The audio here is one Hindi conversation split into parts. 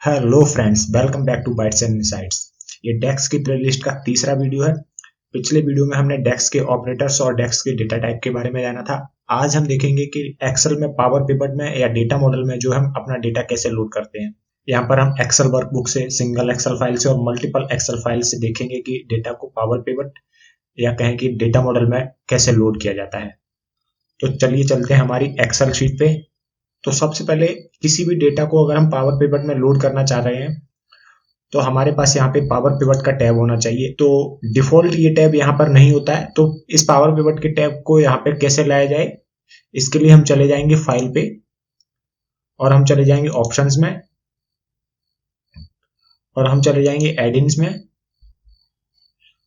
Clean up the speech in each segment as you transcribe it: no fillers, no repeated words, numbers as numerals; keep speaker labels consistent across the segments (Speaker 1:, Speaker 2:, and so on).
Speaker 1: Hello friends, welcome back two bytes and insights. ये डेक्स की प्लेलिस्ट का तीसरा वीडियो है। पिछले वीडियो में हमने डेक्स के ऑपरेटर्स और डेक्स के डेटा टाइप के बारे में जाना था। आज हम देखेंगे कि एक्सेल में, पावर पिवट में या डेटा मॉडल में जो हम अपना डेटा कैसे लोड करते हैं। यहाँ पर हम एक्सेल वर्कबुक से, सिंगल एक्सेल फाइल से और मल्टीपल एक्सेल फाइल से देखेंगे कि डेटा को पावर पिवट या कहें कि डेटा मॉडल में कैसे लोड किया जाता है। तो चलिए चलते हैं हमारी एक्सेल शीट पे। तो सबसे पहले किसी भी डेटा को अगर हम पावर पिवट में लोड करना चाह रहे हैं तो हमारे पास यहाँ पे पावर पिवट का टैब होना चाहिए। तो डिफॉल्ट ये टैब यहाँ पर नहीं होता है, तो इस पावर पिवट के टैब को यहाँ पे कैसे लाया जाए, इसके लिए हम चले जाएंगे फाइल पे और हम चले जाएंगे ऑप्शंस में और हम चले जाएंगे एडिन्स में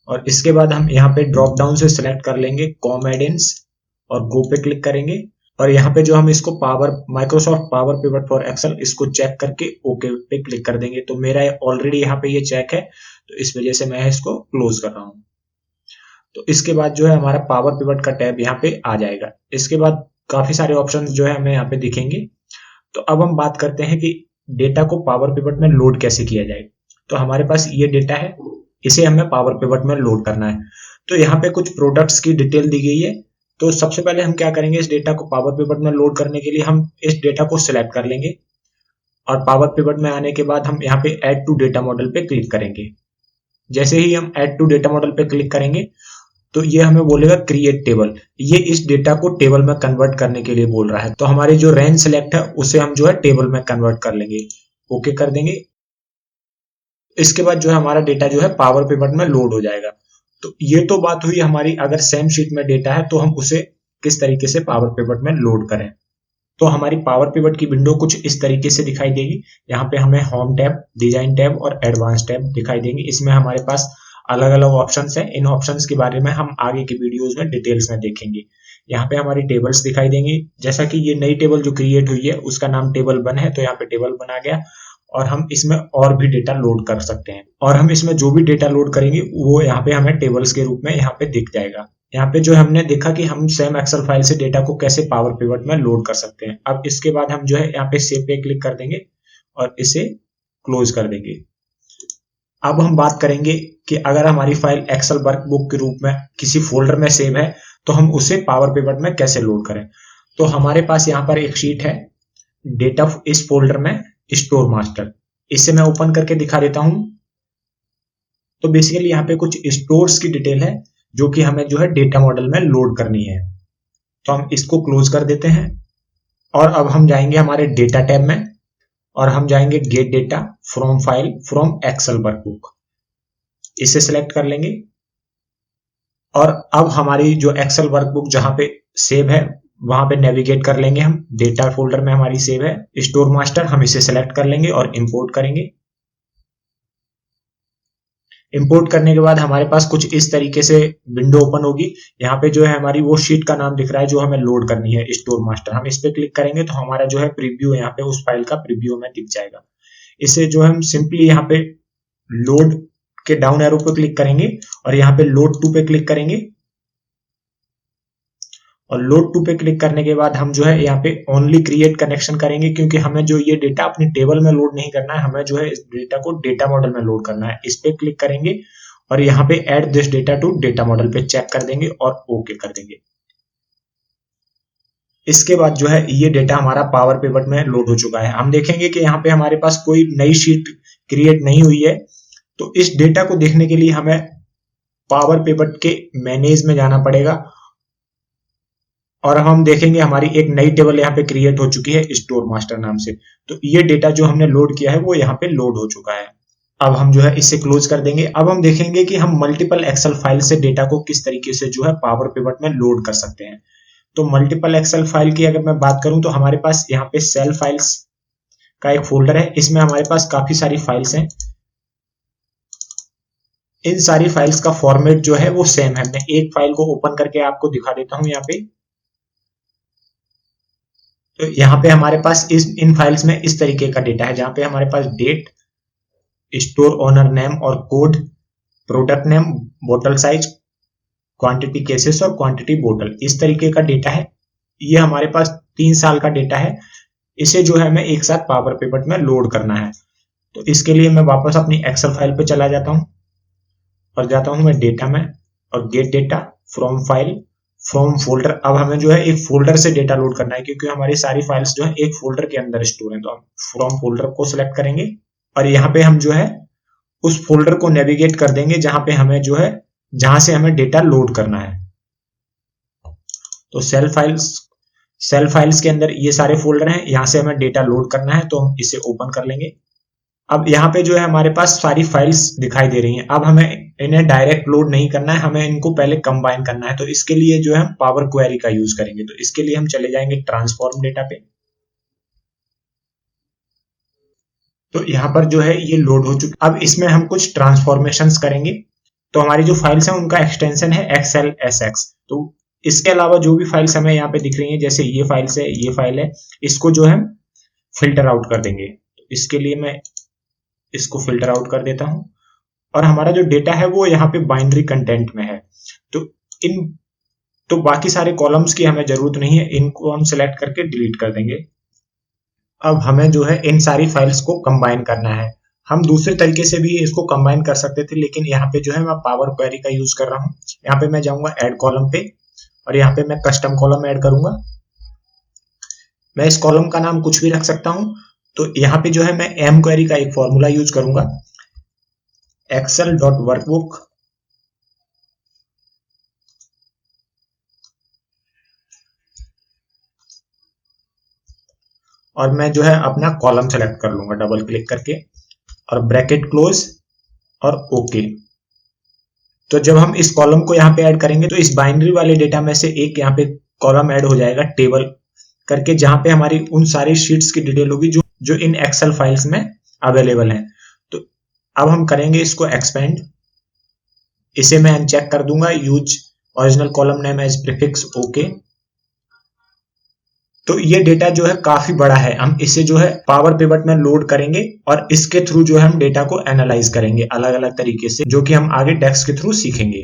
Speaker 1: और इसके बाद हम यहाँ पे ड्रॉप डाउन से सिलेक्ट कर लेंगे कॉम एडिन्स और गो पे क्लिक करेंगे और यहाँ पे जो हम इसको Microsoft Power Pivot for Excel इसको चेक करके ओके पे क्लिक कर देंगे। तो मेरा ऑलरेडी यहाँ पे ये चेक है, तो इस वजह से मैं इसको क्लोज कर रहा हूँ। तो इसके बाद जो है हमारा पावर पिवट का टैब यहाँ पे आ जाएगा। इसके बाद काफी सारे ऑप्शन जो है हमें यहाँ पे दिखेंगे। तो अब हम बात करते हैं कि डेटा को पावर पिवट में लोड कैसे किया जाए। तो हमारे पास ये डेटा है, इसे हमें पावर पिवट में लोड करना है। तो यहाँ पे कुछ प्रोडक्ट्स की डिटेल दी गई है। तो सबसे पहले हम क्या करेंगे, इस डेटा को पावर पिवट में लोड करने के लिए हम इस डेटा को सिलेक्ट कर लेंगे और पावर पिवट में आने के बाद हम यहाँ पे ऐड टू डेटा मॉडल पे क्लिक करेंगे। जैसे ही हम ऐड टू डेटा मॉडल पे क्लिक करेंगे तो ये हमें बोलेगा क्रिएट टेबल। ये इस डेटा को टेबल में कन्वर्ट करने के लिए बोल रहा है। तो हमारी जो रेंज सिलेक्ट है उसे हम जो है टेबल में कन्वर्ट कर लेंगे, ओके कर देंगे। इसके बाद जो है हमारा डेटा जो है पावर पिवट में लोड हो जाएगा। तो ये तो बात हुई हमारी, अगर सेम शीट में डेटा है तो हम उसे किस तरीके से पावर पिवट में लोड करें। तो हमारी पावर पिवट की विंडो कुछ इस तरीके से दिखाई देगी। यहाँ पे हमें होम टैब, डिजाइन टैब और एडवांस टैब दिखाई देंगे। इसमें हमारे पास अलग अलग ऑप्शंस हैं। इन ऑप्शंस के बारे में हम आगे की वीडियोस में डिटेल्स में देखेंगे। यहाँ पे हमारी टेबल्स दिखाई देंगी। जैसा कि ये नई टेबल जो क्रिएट हुई है उसका नाम टेबल 1 है, तो यहाँ पे टेबल 1 आ गया और हम इसमें और भी डेटा लोड कर सकते हैं और हम इसमें जो भी डेटा लोड करेंगे वो यहाँ पे हमें टेबल्स के रूप में यहाँ पे दिख जाएगा। यहाँ पे जो हमने देखा कि हम सेम एक्सेल फाइल से डेटा को कैसे पावर पिवट में लोड कर सकते हैं। अब इसके बाद हम जो है यहाँ पे सेव पे क्लिक कर देंगे और इसे क्लोज कर देंगे। अब हम बात करेंगे कि अगर हमारी फाइल एक्सेल वर्कबुक के रूप में किसी फोल्डर में सेव है तो हम उसे पावर पिवट में कैसे लोड करें। तो हमारे पास यहाँ पर एक शीट है, डेटा इस फोल्डर में स्टोर मास्टर। इसे मैं ओपन करके दिखा देता हूं। तो बेसिकली यहाँ पे कुछ स्टोर्स की डिटेल है जो कि हमें जो है डेटा मॉडल में लोड करनी है। तो हम इसको क्लोज कर देते हैं और अब हम जाएंगे हमारे डेटा टैब में और हम जाएंगे get data from file from Excel workbook, इसे सिलेक्ट कर लेंगे और अब हमारी जो एक्सेल वर्कबुक जहां पे सेव है वहां पे नेविगेट कर लेंगे। हम डेटा फोल्डर में हमारी सेव है स्टोर मास्टर, हम इसे सेलेक्ट कर लेंगे और इंपोर्ट करेंगे। इंपोर्ट करने के बाद हमारे पास कुछ इस तरीके से विंडो ओपन होगी। यहाँ पे जो है हमारी वो शीट का नाम दिख रहा है जो हमें लोड करनी है, स्टोर मास्टर। हम इस पे क्लिक करेंगे तो हमारा जो है प्रीव्यू यहाँ पे उस फाइल का प्रीव्यू में दिख जाएगा। इसे जो हम सिंपली यहाँ पे लोड के डाउन एरो पे क्लिक करेंगे और यहाँ पे लोड टू पे क्लिक करेंगे और लोड टू पे क्लिक करने के बाद हम जो है यहाँ पे ओनली क्रिएट कनेक्शन करेंगे, क्योंकि हमें जो ये डेटा अपनी टेबल में लोड नहीं करना है, हमें जो है इस डेटा को डेटा मॉडल में लोड करना है। इस पे क्लिक करेंगे और यहाँ पे add this data to data model पे चेक कर देंगे और ओके कर देंगे। इसके बाद जो है ये डेटा हमारा पावर पिवट में लोड हो चुका है। हम देखेंगे कि यहाँ पे हमारे पास कोई नई शीट क्रिएट नहीं हुई है। तो इस डेटा को देखने के लिए हमें पावर पिवट के मैनेज में जाना पड़ेगा और हम देखेंगे हमारी एक नई टेबल यहाँ पे क्रिएट हो चुकी है स्टोर मास्टर नाम से। तो ये डेटा जो हमने लोड किया है वो यहाँ पे लोड हो चुका है। अब हम जो है इसे क्लोज कर देंगे। अब हम देखेंगे कि हम मल्टीपल एक्सेल फाइल से डेटा को किस तरीके से जो है पावर पिवट में लोड कर सकते हैं। तो मल्टीपल एक्सेल फाइल की अगर मैं बात करूं तो हमारे पास यहाँ पे सेल फाइल्स का एक फोल्डर है। इसमें हमारे पास काफी सारी फाइल्स हैं। इन सारी फाइल्स का फॉर्मेट जो है वो सेम है। मैं एक फाइल को ओपन करके आपको दिखा देता हूं यहाँ पे। तो यहाँ पे हमारे पास इन फाइल्स में इस तरीके का डेटा है, जहां पे हमारे पास डेट, स्टोर ओनर नेम और कोड, प्रोडक्ट नेम, बोतल साइज, क्वांटिटी केसेस और क्वांटिटी बोतल, इस तरीके का डेटा है। ये हमारे पास 3 साल का डेटा है। इसे जो है हमें एक साथ पावर पिवट में लोड करना है। तो इसके लिए मैं वापस अपनी एक्सेल फाइल पे चला जाता हूँ और जाता हूँ मैं डेटा में और gate data from file from folder. अब हमें जो है एक फोल्डर से डेटा लोड करना है क्योंकि हमारी सारी फाइल्स जो है एक फोल्डर के अंदर स्टोर है। तो हम फ्रॉम फोल्डर को सिलेक्ट करेंगे और यहाँ पे हम जो है उस फोल्डर को नेविगेट कर देंगे जहां पे हमें जो है जहां से हमें डेटा लोड करना है। तो सेल फाइल्स के अंदर ये सारे फोल्डर हैं, यहां से हमें डेटा लोड करना है तो हम इसे ओपन कर लेंगे। अब यहाँ पे जो है हमारे पास सारी फाइल्स दिखाई दे रही हैं। अब हमें इन्हें डायरेक्ट लोड नहीं करना है, हमें इनको पहले कंबाइन करना है। तो इसके लिए जो है हम पावर क्वेरी का यूज करेंगे। तो इसके लिए हम चले जाएंगे ट्रांसफॉर्म डेटा पे। तो यहाँ पर जो है ये लोड हो चुका। अब इसमें हम कुछ ट्रांसफॉर्मेशंस करेंगे। तो हमारी जो फाइल्स हैं उनका एक्सटेंशन है XLSX। तो इसके अलावा जो भी फाइल्स हमें यहाँ पे दिख रही हैं, जैसे ये फाइल्स है, ये फाइल है, इसको जो है फिल्टर आउट कर देंगे। तो इसके लिए मैं इसको फिल्टर आउट कर देता हूं और हमारा जो डेटा है वो यहाँ पे बाइनरी कंटेंट में है। तो इन तो बाकी सारे कॉलम्स की हमें जरूरत नहीं है, इनको हम सिलेक्ट करके डिलीट कर देंगे। अब हमें जो है इन सारी फाइल्स को कंबाइन करना है। हम दूसरे तरीके से भी इसको कंबाइन कर सकते थे, लेकिन यहाँ पे जो है मैं पावर क्वेरी का यूज कर रहा हूँ। यहाँ पे मैं जाऊंगा ऐड कॉलम पे और यहाँ पे मैं कस्टम कॉलम ऐड करूंगा। मैं इस कॉलम का नाम कुछ भी रख सकता हूँ। तो यहाँ पे जो है मैं एम क्वेरी का एक फॉर्मूला यूज करूंगा, excel.workbook और मैं जो है अपना कॉलम सेलेक्ट कर लूंगा डबल क्लिक करके और ब्रैकेट क्लोज और ओके। तो जब हम इस कॉलम को यहाँ पे ऐड करेंगे तो इस बाइनरी वाले डेटा में से एक यहाँ पे कॉलम ऐड हो जाएगा टेबल करके, जहां पे हमारी उन सारी शीट्स की डिटेल होगी जो इन एक्सेल फाइल्स में अवेलेबल हैं। तो अब हम करेंगे इसको एक्सपेंड। इसे मैं अनचेक कर दूंगा, use original column name as prefix okay. तो ये डेटा जो है काफी बड़ा है, हम इसे जो है पावर पिवट में लोड करेंगे और इसके थ्रू जो है हम डेटा को एनालाइज करेंगे अलग अलग तरीके से, जो कि हम आगे डेक्स के थ्रू सीखेंगे।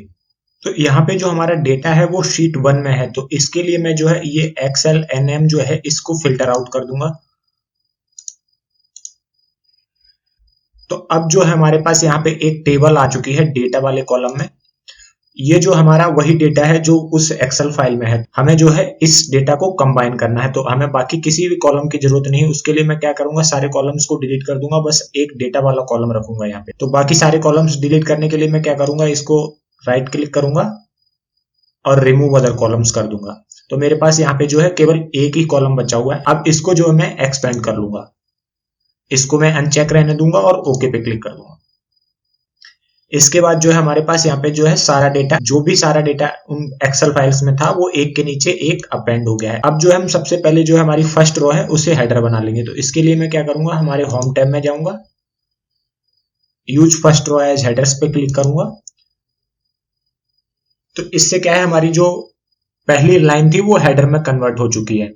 Speaker 1: तो यहाँ पे जो हमारा डेटा है वो शीट 1 में है। तो इसके लिए मैं जो है ये XLNM जो है इसको फिल्टर आउट कर दूंगा। तो अब जो है हमारे पास यहाँ पे एक टेबल आ चुकी है डेटा वाले कॉलम में। ये जो हमारा वही डेटा है जो उस एक्सेल फाइल में है। हमें जो है इस डेटा को कंबाइन करना है, तो हमें बाकी किसी भी कॉलम की जरूरत नहीं है। उसके लिए मैं क्या करूंगा, सारे कॉलम्स को डिलीट कर दूंगा, बस एक डेटा वाला कॉलम रखूंगा यहाँ पे। तो बाकी सारे कॉलम्स डिलीट करने के लिए मैं क्या करूंगा, इसको राइट क्लिक करूंगा और रिमूव अदर कॉलम्स कर दूंगा। तो मेरे पास यहाँ पे जो है केवल एक ही कॉलम बचा हुआ है। अब इसको जो मैं एक्सपेंड कर लूंगा, इसको मैं अनचेक रहने दूंगा और ओके पे क्लिक कर दूंगा। इसके बाद जो है हमारे पास यहाँ पे जो है सारा डेटा, जो भी सारा डेटा उन एक्सेल फाइल्स में था वो एक के नीचे एक अपेंड हो गया है। अब जो है हम सबसे पहले जो है हमारी फर्स्ट रो है उसे हेडर बना लेंगे। तो इसके लिए मैं क्या करूंगा, हमारे होम टैब में जाऊंगा, use first row as headers पे क्लिक करूंगा। तो इससे क्या है, हमारी जो पहली लाइन थी वो हेडर में कन्वर्ट हो चुकी है।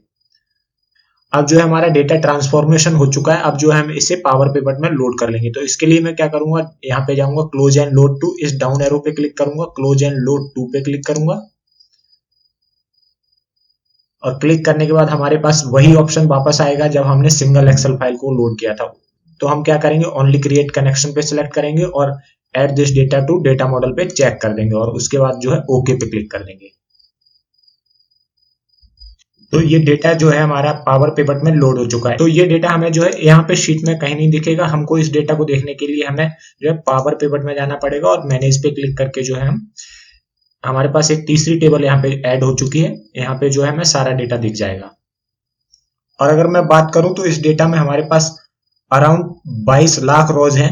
Speaker 1: अब जो है हमारा डेटा ट्रांसफॉर्मेशन हो चुका है। अब जो है हम इसे पावर पिवट में लोड कर लेंगे। तो इसके लिए मैं क्या करूंगा, यहाँ पे जाऊंगा क्लोज एंड लोड टू, इस डाउन एरो पे क्लिक करूंगा, क्लोज एंड लोड टू पे क्लिक करूंगा और क्लिक करने के बाद हमारे पास वही ऑप्शन वापस आएगा जब हमने सिंगल एक्सेल फाइल को लोड किया था। तो हम क्या करेंगे, ओनली क्रिएट कनेक्शन पे सिलेक्ट करेंगे और add this data to data model पे चेक कर देंगे और उसके बाद जो है ओके पे क्लिक कर देंगे। तो ये डेटा जो है हमारा पावर पिवट में लोड हो चुका है। तो ये डेटा हमें जो है यहाँ पे शीट में कहीं नहीं दिखेगा। हमको इस डेटा को देखने के लिए हमें जो है पावर पिवट में जाना पड़ेगा और मैनेज पे क्लिक करके जो है हम, हमारे पास एक तीसरी टेबल यहाँ पे ऐड हो चुकी है। यहाँ पे जो है हमें सारा डेटा दिख जाएगा। और अगर मैं बात करूं तो इस डेटा में हमारे पास अराउंड 22 लाख रोज हैं।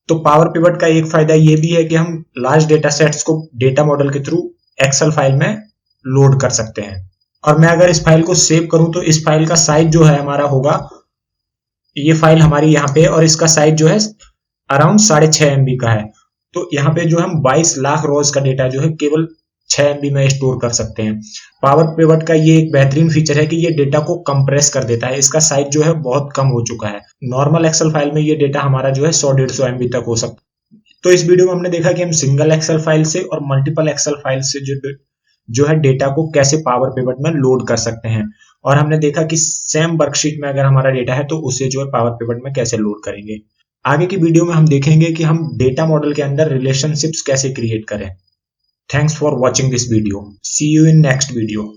Speaker 1: तो पावर पिवट का एक फायदा ये भी है कि हम लार्ज डेटा सेट्स को डेटा मॉडल के थ्रू एक्सेल फाइल में लोड कर सकते हैं। और मैं अगर इस फाइल को सेव करूं तो इस फाइल का साइज जो है हमारा होगा, ये फाइल हमारी यहाँ पे और इसका साइज जो है अराउंड 6.5 MB का है। तो यहाँ पे जो हम 22 लाख रोज का डेटा जो है केवल 6 MB में स्टोर कर सकते हैं। पावर पिवट का ये एक बेहतरीन फीचर है कि ये डेटा को कंप्रेस कर देता है। इसका साइज जो है बहुत कम हो चुका है। नॉर्मल एक्सेल फाइल में ये डेटा हमारा जो है 100-150 MB तक हो सकता है। तो इस वीडियो में हमने देखा कि हम सिंगल एक्सेल फाइल से और मल्टीपल एक्सेल फाइल से जो है डेटा को कैसे पावर पिवट में लोड कर सकते हैं। और हमने देखा कि सेम वर्कशीट में अगर हमारा डेटा है तो उसे जो है पावर पिवट में कैसे लोड करेंगे। आगे की वीडियो में हम देखेंगे कि हम डेटा मॉडल के अंदर रिलेशनशिप्स कैसे क्रिएट करें। Thanks for watching this video. See you in next video.